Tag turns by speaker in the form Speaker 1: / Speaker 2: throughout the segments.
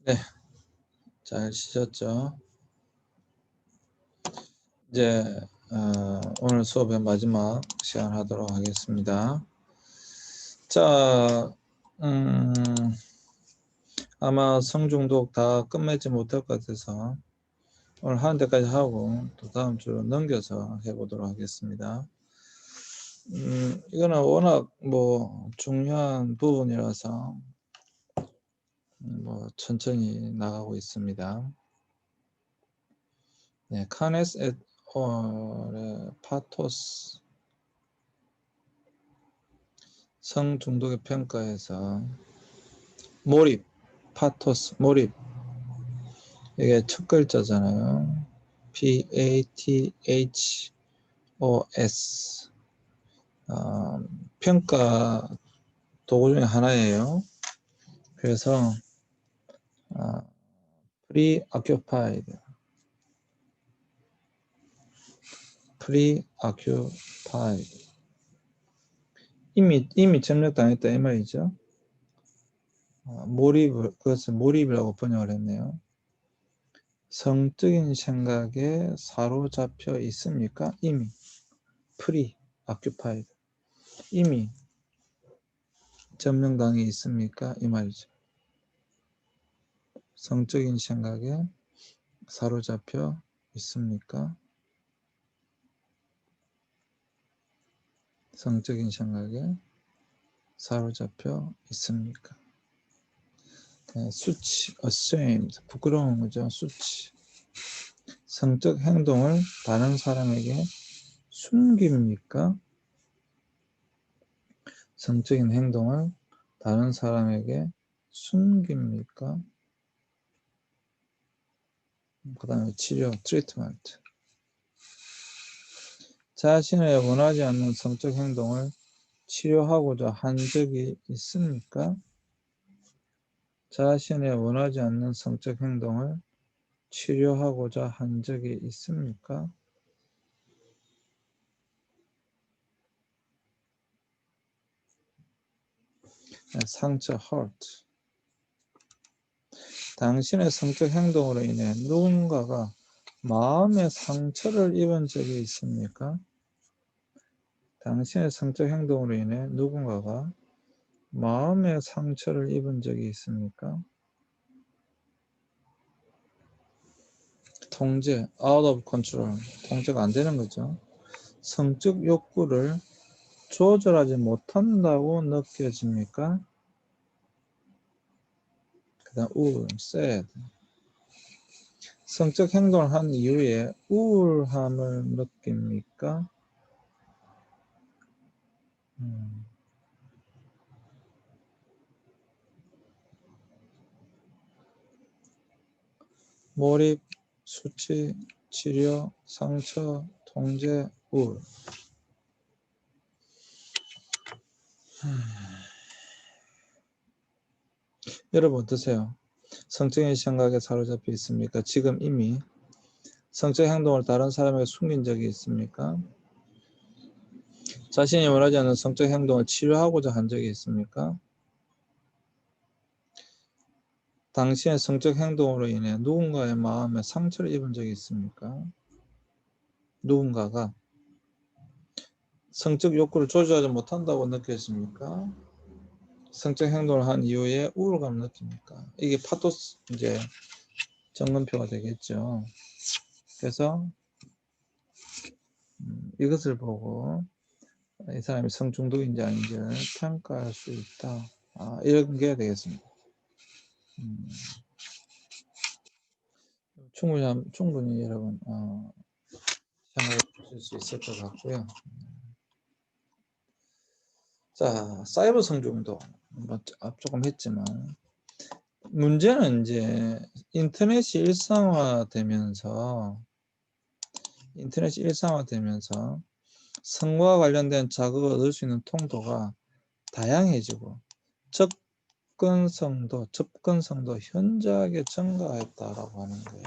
Speaker 1: 네, 잘 쉬셨죠? 이제 오늘 수업의 마지막 시간 하도록 하겠습니다. 자, 아마 성중독 다 끝맺지 못할 것 같아서 오늘 하는 데까지 하고 또 다음 주로 넘겨서 해보도록 하겠습니다. 이거는 워낙 중요한 부분이라서 천천히 나가고 있습니다. 네, 카네스 앳 얼의 파토스 성중독의 평가에서 몰입, 파토스, 몰입, 이게 첫 글자잖아요. PATHOS. 평가 도구 중에 하나예요. 그래서 preoccupied, 이미 점령당했다 이 말이죠. 그것을 몰입이라고 번역을 했네요. 성적인 생각에 사로잡혀 있습니까? 이미 preoccupied, 이미 점령당해 있습니까? 이 말이죠. 성적인 생각에 사로잡혀 있습니까? 성적인 생각에 사로잡혀 있습니까? 네, 수치, ashamed, 부끄러운 거죠. 수치. 성적 행동을 다른 사람에게 숨깁니까? 성적인 행동을 다른 사람에게 숨깁니까? 그 다음에 치료, 트리트먼트. 자신의 원하지 않는 성적 행동을 치료하고자 한 적이 있습니까? 자신의 원하지 않는 성적 행동을 치료하고자 한 적이 있습니까? 상처, hurt. 당신의 성적 행동으로 인해 누군가가 마음의 상처를 입은 적이 있습니까? 당신의 성적 행동으로 인해 누군가가 마음의 상처를 입은 적이 있습니까? 통제, out of control. 통제가 안 되는 거죠. 성적 욕구를 조절하지 못한다고 느껴집니까? 그 다음 sad. 성적 행동을 한 이후에 우울함을 느낍니까? 몰입, 수치, 치료, 상처, 통제, 우울. 여러분 어떠세요? 성적인 생각에 사로잡혀 있습니까? 지금 이미 성적 행동을 다른 사람에게 숨긴 적이 있습니까? 자신이 원하지 않는 성적 행동을 치료하고자 한 적이 있습니까? 당신의 성적 행동으로 인해 누군가의 마음에 상처를 입은 적이 있습니까? 누군가가 성적 욕구를 조절하지 못한다고 느껴집니까? 성적 행동을 한 이후에 우울감을 느낍니까? 이게 파토스 이제 점검표가 되겠죠. 그래서 이것을 보고 이 사람이 성중독인지 아닌지를 평가할 수 있다. 이런 게 되겠습니다. 충분히 여러분 생각해 보실 수 있을 것 같고요. 자, 사이버 성중독 조금 했지만 문제는 이제 인터넷이 일상화되면서 성과 관련된 자극을 얻을 수 있는 통도가 다양해지고 접근성도 현저하게 증가했다라고 하는 거예요.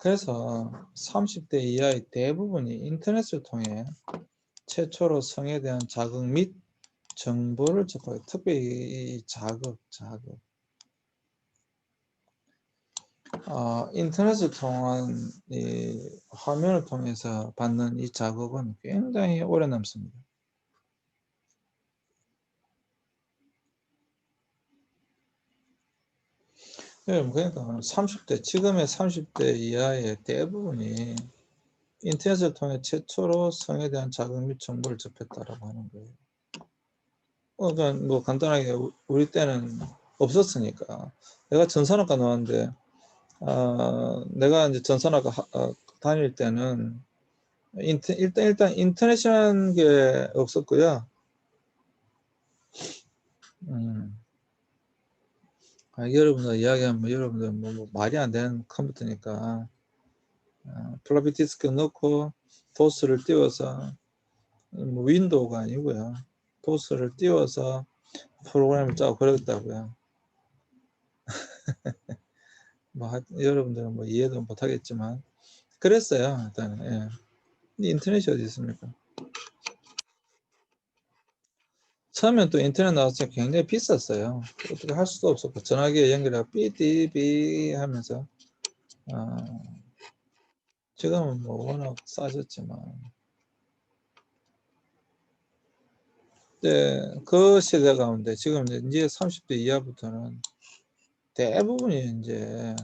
Speaker 1: 그래서 30대 이하의 대부분이 인터넷을 통해 최초로 성에 대한 자극 및 정보를 접하게. 특별히 이 자극. 인터넷을 통한 이 화면을 통해서 받는 이 자극은 굉장히 오래 남습니다. 그러니까 30대, 지금의 30대 이하의 대부분이 인터넷을 통해 최초로 성에 대한 자극 및 정보를 접했다라고 하는 거예요. 그러니까 뭐 간단하게 우리 때는 없었으니까. 내가 전산학과 나왔는데 내가 이제 전산학과 다닐 때는 일단 인터넷이라는 게 없었고요. 여러분들 이야기하면 여러분들 뭐 말이 안 되는 컴퓨터니까 플로피 디스크 넣고 도스를 띄워서 뭐 윈도우가 아니고요. 도스를 띄워서 프로그램을 짜고 그랬다고요. 뭐 여러분들은 뭐 이해도 못하겠지만 그랬어요. 일단은. 예. 인터넷이 어디 있습니까? 처음엔 또 인터넷 나왔을 때 굉장히 비쌌어요. 어떻게 할 수도 없었고 전화기에 연결하고 삐삐삐 하면서 지금은 뭐 워낙 싸졌지만 그 시대 가운데 지금 이제 30대 이하부터는 대부분이 이제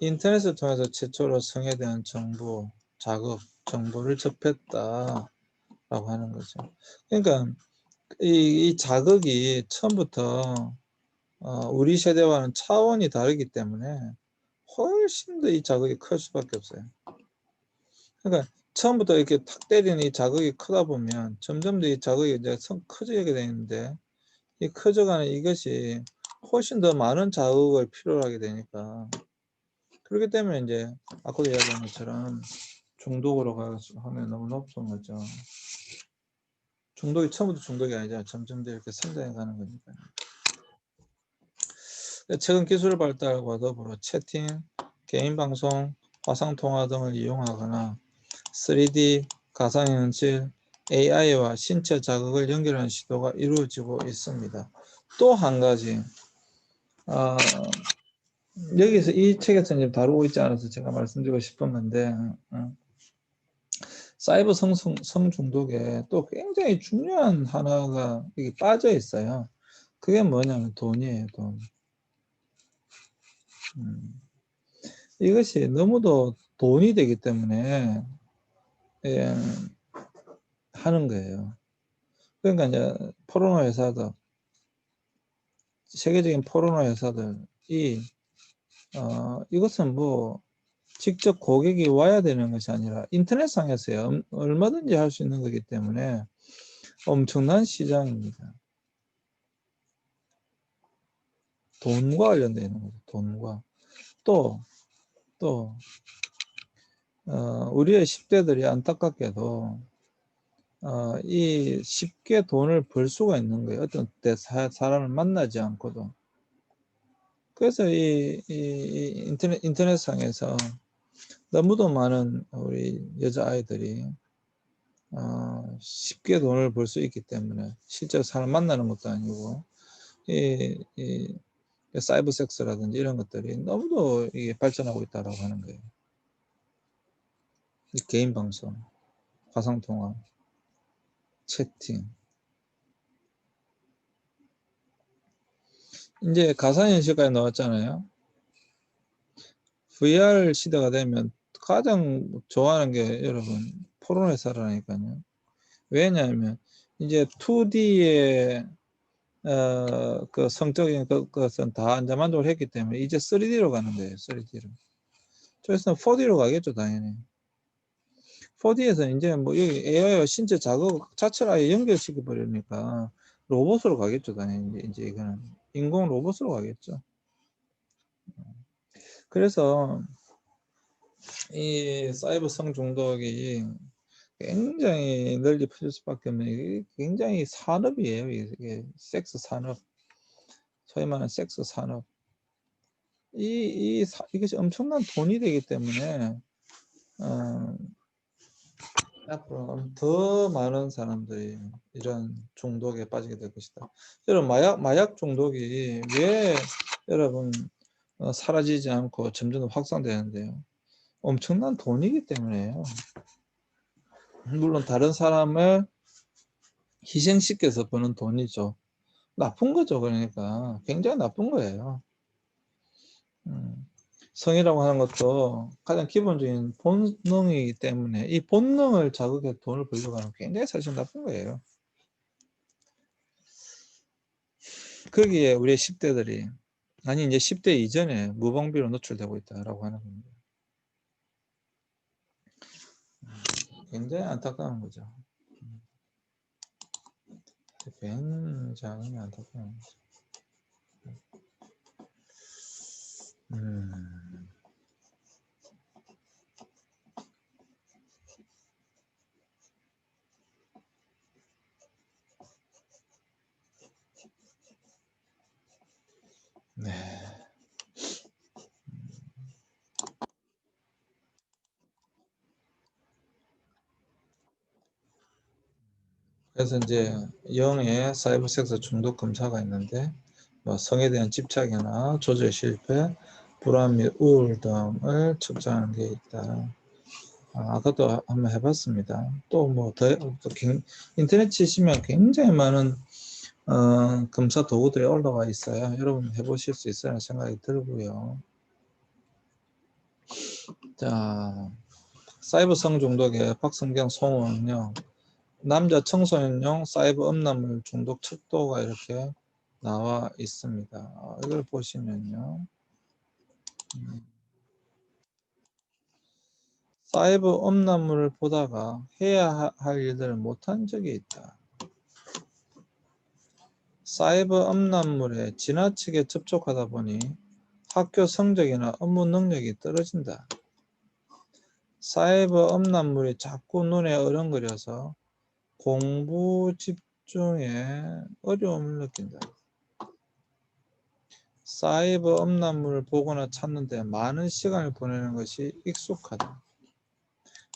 Speaker 1: 인터넷을 통해서 최초로 성에 대한 정보, 자극, 정보를 접했다라고 하는 거죠. 그러니까 이 자극이 처음부터 우리 세대와는 차원이 다르기 때문에 훨씬 더 이 자극이 클 수밖에 없어요. 그러니까 처음부터 이렇게 탁 때리는 이 자극이 크다 보면 점점 더 이 자극이 이제 커지게 되는데 이 커져가는 이것이 훨씬 더 많은 자극을 필요로 하게 되니까 그렇기 때문에 이제 아까도 이야기한 것처럼 중독으로 가서 하면 너무 높은 거죠. 중독이 처음부터 중독이 아니잖아요. 점점 더 이렇게 성장해 가는 거니까. 최근 기술 발달과 더불어 채팅, 개인 방송, 화상 통화 등을 이용하거나 3D, 가상현실, AI와 신체 자극을 연결하는 시도가 이루어지고 있습니다. 또 한 가지 여기서 이 책에서 이제 다루고 있지 않아서 제가 말씀드리고 싶은 건데 사이버 성중독에 또 굉장히 중요한 하나가 여기 빠져 있어요. 그게 뭐냐면 돈이에요. 돈. 이것이 너무도 돈이 되기 때문에 예, 하는 거예요. 그러니까 이제 포르노 회사들, 세계적인 포르노 회사들이 이것은 뭐 직접 고객이 와야 되는 것이 아니라 인터넷상에서 얼마든지 할 수 있는 거기 때문에 엄청난 시장입니다. 돈과 관련되어 있는 거죠. 돈과. 또 우리의 10대들이 안타깝게도 이 쉽게 돈을 벌 수가 있는 거예요. 어떤 때 사람을 만나지 않고도. 그래서 이 인터넷상에서 너무도 많은 우리 여자아이들이 쉽게 돈을 벌 수 있기 때문에 실제로 사람 만나는 것도 아니고 이 사이버 섹스라든지 이런 것들이 너무도 이게 발전하고 있다라고 하는 거예요. 개인 방송, 화상 통화, 채팅. 이제 가상현실까지 나왔잖아요. VR 시대가 되면 가장 좋아하는 게 여러분 포르노 회사라니까요. 왜냐하면 이제 2D의 그 성적인 것은 다 이제 만족을 했기 때문에 이제 3D로 가는 거예요. 3D로. 그래서 4D로 가겠죠, 당연히. 4D에서 이제 뭐 여기 AI와 신체 자극 자체를 아예 연결시켜 버리니까 로봇으로 가겠죠, 당연히. 이제 이거는 인공 로봇으로 가겠죠. 그래서 이 사이버 성중독이 굉장히 널리 퍼질 수밖에 없는 게 굉장히 산업이에요. 이게 섹스 산업, 소위 말하는 섹스 산업. 이것이 엄청난 돈이 되기 때문에 앞으로 더 많은 사람들이 이런 중독에 빠지게 될 것이다. 여러분 마약 중독이 왜 여러분 사라지지 않고 점점 확산되는데요? 엄청난 돈이기 때문에요. 물론 다른 사람을 희생시켜서 버는 돈이죠. 나쁜 거죠. 그러니까 굉장히 나쁜 거예요. 성이라고 하는 것도 가장 기본적인 본능이기 때문에 이 본능을 자극해 돈을 벌려고 하는 굉장히 사실 나쁜 거예요. 거기에 우리 10대들이 아니 이제 10대 이전에 무방비로 노출되고 있다라고 하는 겁니다. 굉장히 안타까운 거죠. 굉장히 안타까운 거죠. 네. 그래서 이제 영의 사이버 섹스 중독 검사가 있는데 뭐 성에 대한 집착이나 조절 실패, 불안 및 우울 등을 측정하는 게 있다. 그것도 한번 해봤습니다. 또 뭐 더 인터넷 치시면 굉장히 많은 검사 도구들이 올라와 있어요. 여러분 해보실 수 있으라는 생각이 들고요. 자, 사이버 성중독의 박성경 송원은요. 남자 청소년용 사이버 음란물 중독 척도가 이렇게 나와 있습니다. 이걸 보시면요. 사이버 음란물을 보다가 해야 할 일들을 못한 적이 있다. 사이버 음란물에 지나치게 접촉하다 보니 학교 성적이나 업무 능력이 떨어진다. 사이버 음란물이 자꾸 눈에 어른거려서 공부 집중에 어려움을 느낀다. 사이버 음란물을 보거나 찾는데 많은 시간을 보내는 것이 익숙하다.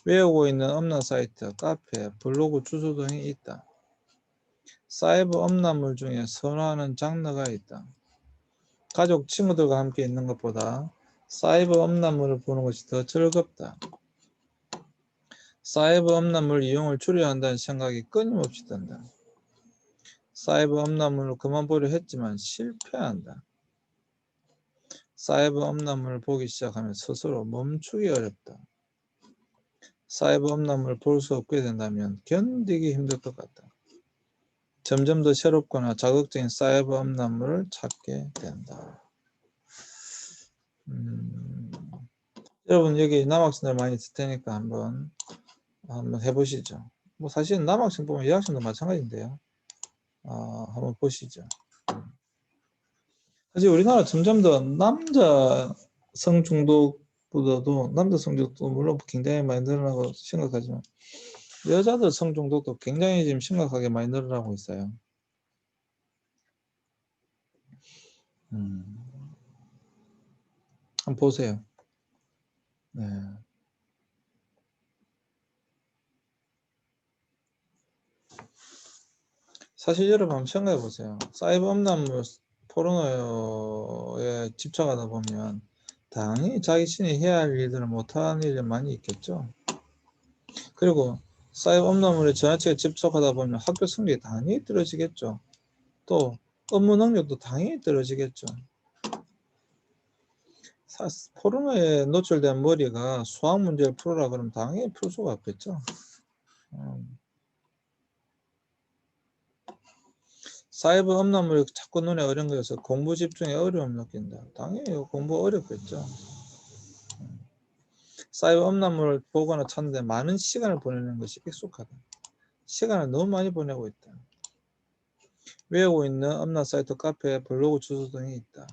Speaker 1: 외우고 있는 음란 사이트, 카페, 블로그 주소 등이 있다. 사이버 음란물 중에 선호하는 장르가 있다. 가족, 친구들과 함께 있는 것보다 사이버 음란물을 보는 것이 더 즐겁다. 사이버 음란물 이용을 줄여야 한다는 생각이 끊임없이 든다. 사이버 음란물을 그만 보려 했지만 실패한다. 사이버 음란물을 보기 시작하면 스스로 멈추기 어렵다. 사이버 음란물을 볼 수 없게 된다면 견디기 힘들 것 같다. 점점 더 새롭거나 자극적인 사이버 음란물을 찾게 된다. 여러분 여기 남학생들 많이 있을 테니까 한번 해보시죠. 뭐 사실 남학생 보면 여학생도 마찬가지인데요. 한번 보시죠. 사실 우리나라 점점 더 남자 성중독보다도 남자 성중독도 물론 굉장히 많이 늘어나고 심각하지만 여자들 성중독도 굉장히 지금 심각하게 많이 늘어나고 있어요. 한번 보세요. 네. 사실 여러분 한번 생각해 보세요. 사이버 음란물 포르노에 집착하다 보면 당연히 자기 신이 해야 할 일들을 못하는 일이 많이 있겠죠. 그리고 사이버 음란물에 지나치게 집착하다 보면 학교 성적이 당연히 떨어지겠죠. 또 업무 능력도 당연히 떨어지겠죠. 포르노에 노출된 머리가 수학 문제를 풀어라 그러면 당연히 풀 수가 없겠죠. 사이버 음란물이 자꾸 눈에 어려워서 공부 집중에 어려움 느낀다. 당연히 공부 어렵겠죠. 사이버 음란물을 보거나 찾는데 많은 시간을 보내는 것이 익숙하다. 시간을 너무 많이 보내고 있다. 외우고 있는 음란 사이트, 카페, 블로그 주소 등이 있다.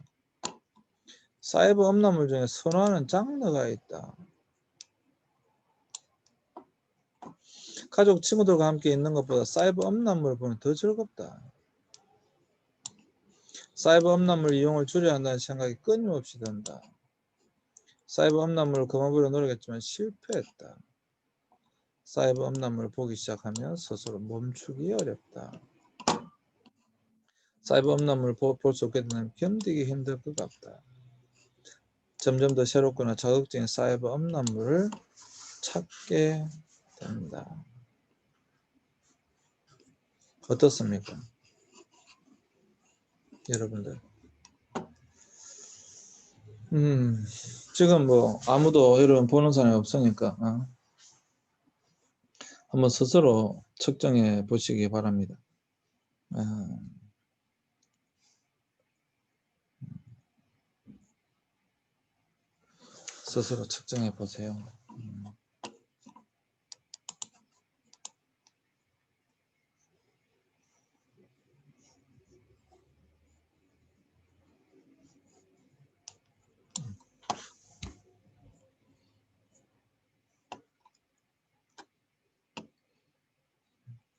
Speaker 1: 사이버 음란물 중에 선호하는 장르가 있다. 가족, 친구들과 함께 있는 것보다 사이버 음란물을 보면 더 즐겁다. 사이버 음란물 이용을 줄여야 한다는 생각이 끊임없이 든다. 사이버 음란물을 그만보려 노력했지만 실패했다. 사이버 음란물을 보기 시작하면 스스로 멈추기 어렵다. 사이버 음란물을 볼 수 없게 되면 견디기 힘들 것 같다. 점점 더 새롭거나 자극적인 사이버 음란물을 찾게 된다. 어떻습니까? 여러분들. 지금 뭐 아무도 여러분 보는 사람이 없으니까 한번 스스로 측정해 보시기 바랍니다. 스스로 측정해 보세요.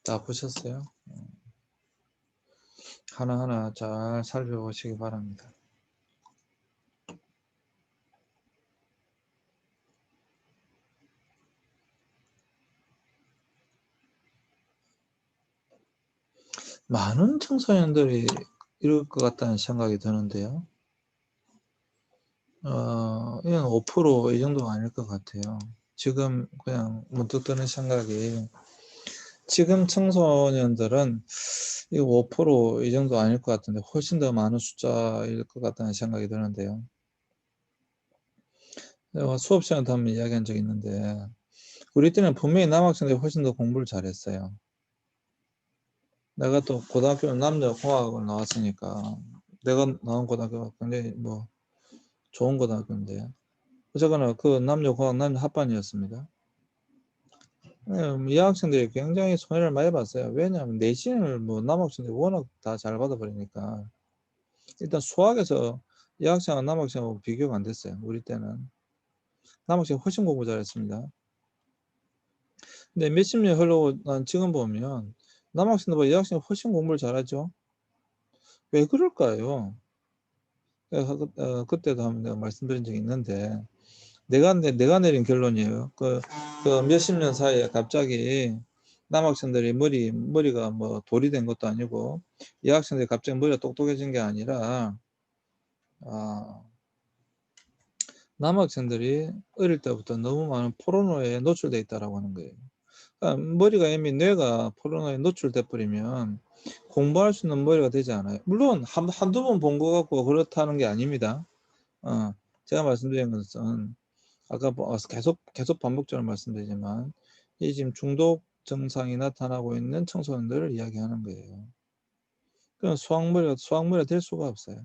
Speaker 1: 다 보셨어요? 하나하나 잘 살펴보시기 바랍니다. 많은 청소년들이 이럴 것 같다는 생각이 드는데요. 이건 5% 이 정도가 아닐 것 같아요. 지금 그냥 문득 드는 생각이 지금 청소년들은 이 5%이 정도 아닐 것 같은데 훨씬 더 많은 숫자일 것 같다는 생각이 드는데요. 내가 수업 시간에 한번 이야기한 적이 있는데 우리 때는 분명히 남학생들이 훨씬 더 공부를 잘했어요. 내가 또 고등학교는 남녀공학을 나왔으니까 내가 나온 고등학교가 굉장히 뭐 좋은 고등학교인데 어쨌거나 그 남녀공학 남녀 합반이었습니다. 이 학생들이 굉장히 손해를 많이 봤어요. 왜냐하면 내신을 뭐 남학생들이 워낙 다 잘 받아버리니까 일단 수학에서 여학생과 남학생하고 비교가 안 됐어요. 우리 때는 남학생이 훨씬 공부 잘했습니다. 근데 몇십 년 흘러고 난 지금 보면 남학생들보다 여학생이 훨씬 공부를 잘하죠. 왜 그럴까요? 그때도 한번 내가 말씀드린 적이 있는데 내가 내린 결론이에요. 그 몇십 년 사이에 갑자기 남학생들이 머리가 뭐 돌이 된 것도 아니고 여학생들이 갑자기 머리가 똑똑해진 게 아니라 남학생들이 어릴 때부터 너무 많은 포르노에 노출돼 있다라고 하는 거예요. 그러니까 머리가 이미 뇌가 포르노에 노출돼 버리면 공부할 수 있는 머리가 되지 않아요. 물론 한두 번 본 거 갖고 그렇다는 게 아닙니다. 제가 말씀드린 것은 아까 계속 반복적으로 말씀드리지만 이 지금 중독 증상이 나타나고 있는 청소년들을 이야기하는 거예요. 그럼 수학머리가 될 수가 없어요.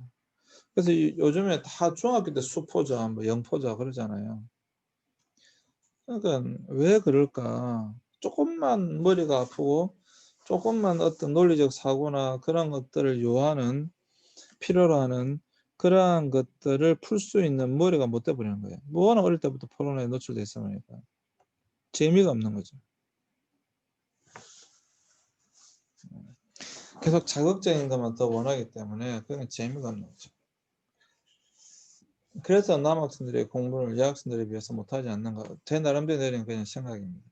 Speaker 1: 그래서 요즘에 다 중학교 때 수포자, 뭐 영포자 그러잖아요. 그러니까 왜 그럴까? 조금만 머리가 아프고 조금만 어떤 논리적 사고나 그런 것들을 요하는 필요로 하는 그러한 것들을 풀 수 있는 머리가 못 돼 버리는 거예요. 워낙 어릴 때부터 포르노에 노출돼 있어 보니까 재미가 없는 거죠. 계속 자극적인 것만 더 원하기 때문에 그건 재미가 없는 거죠. 그래서 남학생들의 공부를 여학생들에 비해서 못하지 않는가. 제 나름대로 내린 그냥 생각입니다.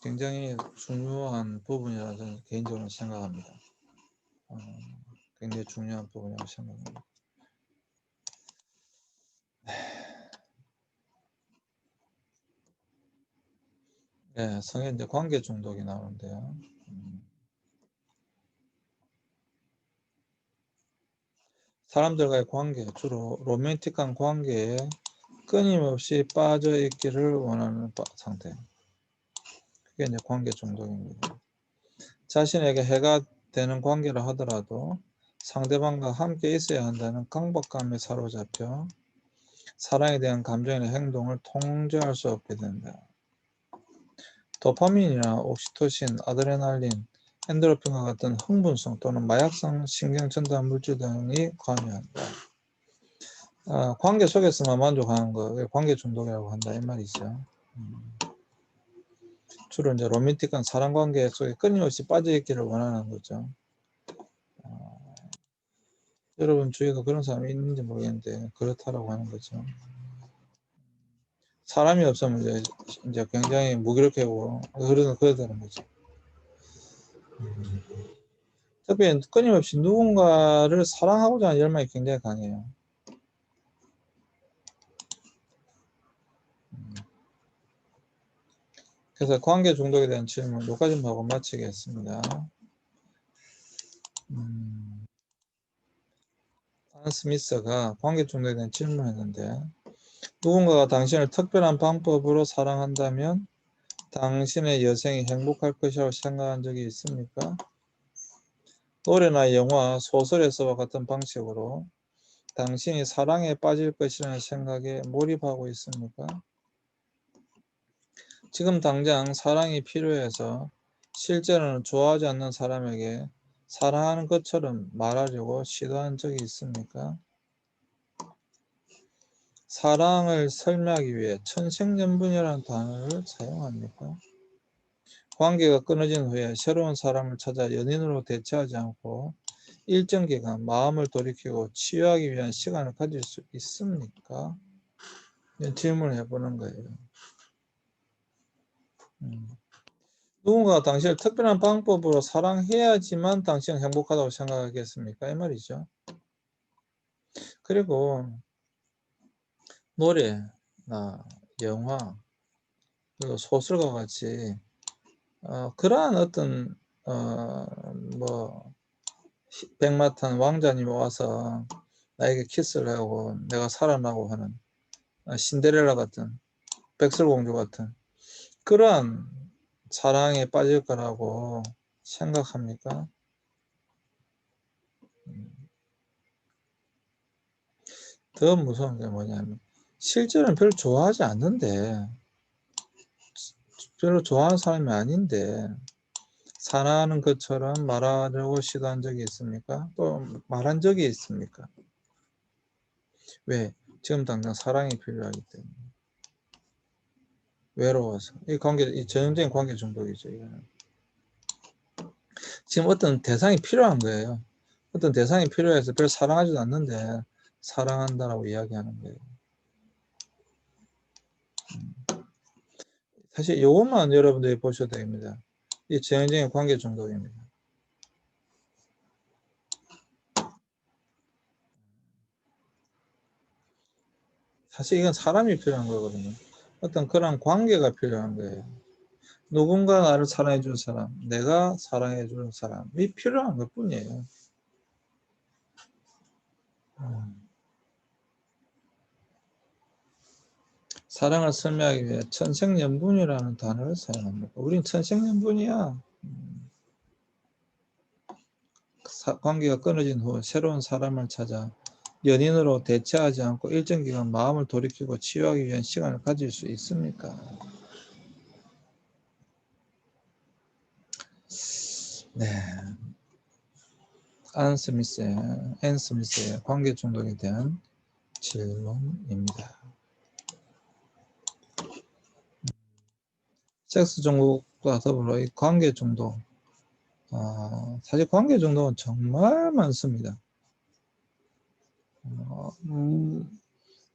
Speaker 1: 굉장히 중요한 부분이라고 저는 개인적으로 생각합니다. 굉장히 중요한 부분이라고 생각합니다. 네, 성에 이제 관계 중독이 나오는데요. 사람들과의 관계, 주로 로맨틱한 관계에 끊임없이 빠져 있기를 원하는 상태. 그게 이제 관계 중독입니다. 자신에게 해가 되는 관계를 하더라도 상대방과 함께 있어야 한다는 강박감에 사로잡혀 사랑에 대한 감정이나 행동을 통제할 수 없게 된다. 도파민이나 옥시토신, 아드레날린, 엔도르핀과 같은 흥분성 또는 마약성 신경전달 물질 등이 관여한다. 관계 속에서만 만족하는 거, 관계 중독이라고 한다 이 말이죠. 주로 이제 로맨틱한 사랑 관계 속에 끊임없이 빠져있기를 원하는 거죠. 여러분 주위에 그런 사람이 있는지 모르겠는데 그렇다라고 하는 거죠. 사람이 없으면 이제 굉장히 무기력하고 그러다는 거죠. 특히 끊임없이 누군가를 사랑하고자 하는 열망이 굉장히 강해요. 그래서 관계 중독에 대한 질문 여기까지 하고 마치겠습니다. 안 스미스가 관계 중독에 대한 질문을 했는데, 누군가가 당신을 특별한 방법으로 사랑한다면 당신의 여생이 행복할 것이라고 생각한 적이 있습니까? 노래나 영화, 소설에서와 같은 방식으로 당신이 사랑에 빠질 것이라는 생각에 몰입하고 있습니까? 지금 당장 사랑이 필요해서 실제로는 좋아하지 않는 사람에게 사랑하는 것처럼 말하려고 시도한 적이 있습니까? 사랑을 설명하기 위해 천생연분이라는 단어를 사용합니까? 관계가 끊어진 후에 새로운 사람을 찾아 연인으로 대체하지 않고 일정 기간 마음을 돌이키고 치유하기 위한 시간을 가질 수 있습니까? 이런 질문을 해보는 거예요. 누군가가 당신을 특별한 방법으로 사랑해야지만 당신은 행복하다고 생각하겠습니까? 이 말이죠. 그리고 노래나 영화 그리고 소설과 같이 그러한 어떤 뭐 백마탄 왕자님이 와서 나에게 키스를 하고 내가 살아나고 하는 신데렐라 같은 백설공주 같은 그러한 사랑에 빠질 거라고 생각합니까? 더 무서운 게 뭐냐면 실제로는 별로 좋아하지 않는데 별로 좋아하는 사람이 아닌데 사랑하는 것처럼 말하려고 시도한 적이 있습니까? 또 말한 적이 있습니까? 왜? 지금 당장 사랑이 필요하기 때문에 외로워서 이 전형적인 관계 중독이죠. 이거는. 지금 어떤 대상이 필요한 거예요. 어떤 대상이 필요해서 별 사랑하지도 않는데 사랑한다라고 이야기하는 거예요. 사실 이것만 여러분들이 보셔도 됩니다. 이 전형적인 관계 중독입니다. 사실 이건 사람이 필요한 거거든요. 어떤 그런 관계가 필요한 거예요. 누군가 나를 사랑해 줄 사람, 내가 사랑해 줄 사람이 필요한 것 뿐이에요. 사랑을 설명하기 위해 천생연분이라는 단어를 사용합니다. 우린 천생연분이야. 관계가 끊어진 후 새로운 사람을 찾아 연인으로 대체하지 않고 일정 기간 마음을 돌이키고 치유하기 위한 시간을 가질 수 있습니까? 네. 앤 스미스의 관계 중독에 대한 질문입니다. 섹스 중독과 더불어 이 관계 중독, 사실 관계 중독은 정말 많습니다.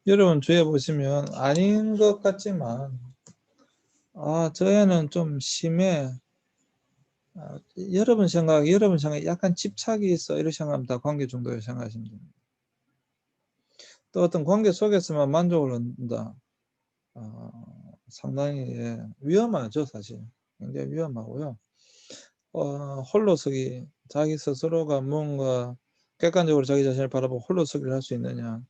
Speaker 1: 여러분 주위에 보시면 아닌 것 같지만 저 애는 좀 심해. 여러분 생각에 약간 집착이 있어. 이렇게 생각하면 다 관계 중독이라고 생각하시면 됩니다. 또 어떤 관계 속에서만 만족을 얻는다. 상당히 위험하죠, 사실. 굉장히 위험하고요. 홀로서기, 자기 스스로가 뭔가 객관적으로 자기 자신을 바라보고 홀로서기를 할 수 있느냐.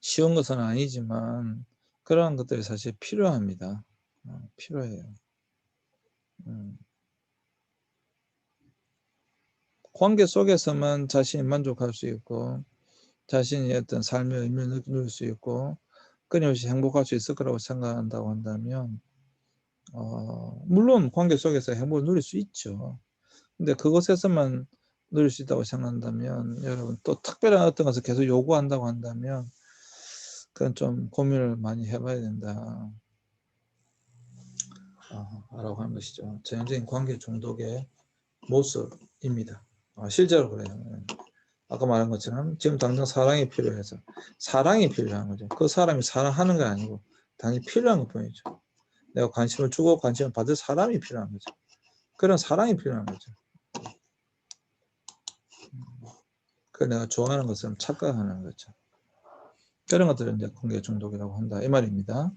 Speaker 1: 쉬운 것은 아니지만 그러한 것들이 사실 필요합니다. 필요해요. 관계 속에서만 자신이 만족할 수 있고 자신이 어떤 삶의 의미를 누릴 수 있고 끊임없이 행복할 수 있을 거라고 생각한다고 한다면 물론 관계 속에서 행복을 누릴 수 있죠. 근데 그곳에서만 누릴 수 있다고 생각한다면 여러분 또 특별한 어떤 것을 계속 요구한다고 한다면 그건 좀 고민을 많이 해봐야 된다 라고 하는 것이죠. 전형적인 관계 중독의 모습입니다. 실제로 그래요. 아까 말한 것처럼 지금 당장 사랑이 필요해서 사랑이 필요한 거죠. 그 사람이 사랑하는 게 아니고 당연히 필요한 것 뿐이죠. 내가 관심을 주고 관심을 받을 사람이 필요한 거죠. 그런 사랑이 필요한 거죠. 그 내가 좋아하는 것을 착각하는 거죠. 그런 것들을 이제 관계 중독이라고 한다 이 말입니다.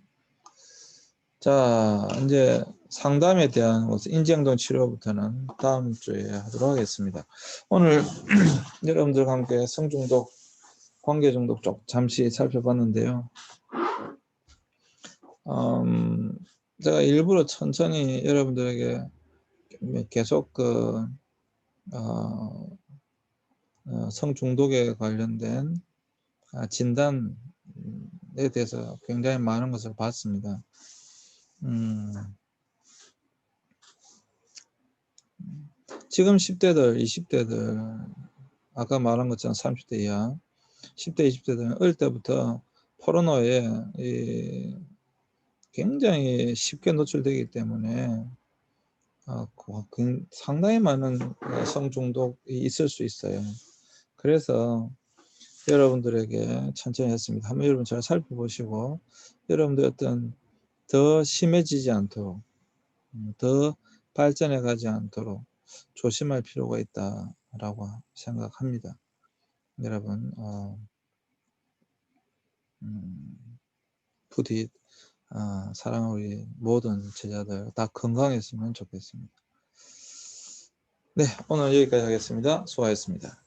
Speaker 1: 자, 이제 상담에 대한 인지행동 치료부터는 다음 주에 하도록 하겠습니다. 오늘 여러분들과 함께 성중독, 관계중독 쪽 잠시 살펴봤는데요. 제가 일부러 천천히 여러분들에게 계속 성중독에 관련된 진단에 대해서 굉장히 많은 것을 봤습니다. 지금 10대들, 20대들, 아까 말한 것처럼 30대 이하, 10대, 20대들은 어릴 때부터 포르노에 굉장히 쉽게 노출되기 때문에 상당히 많은 성중독이 있을 수 있어요. 그래서 여러분들에게 천천히 했습니다. 한번 여러분 잘 살펴보시고 여러분들 어떤 더 심해지지 않도록 더 발전해 가지 않도록 조심할 필요가 있다라고 생각합니다. 여러분 부디 사랑하는 우리 모든 제자들 다 건강했으면 좋겠습니다. 네, 오늘 여기까지 하겠습니다. 수고하셨습니다.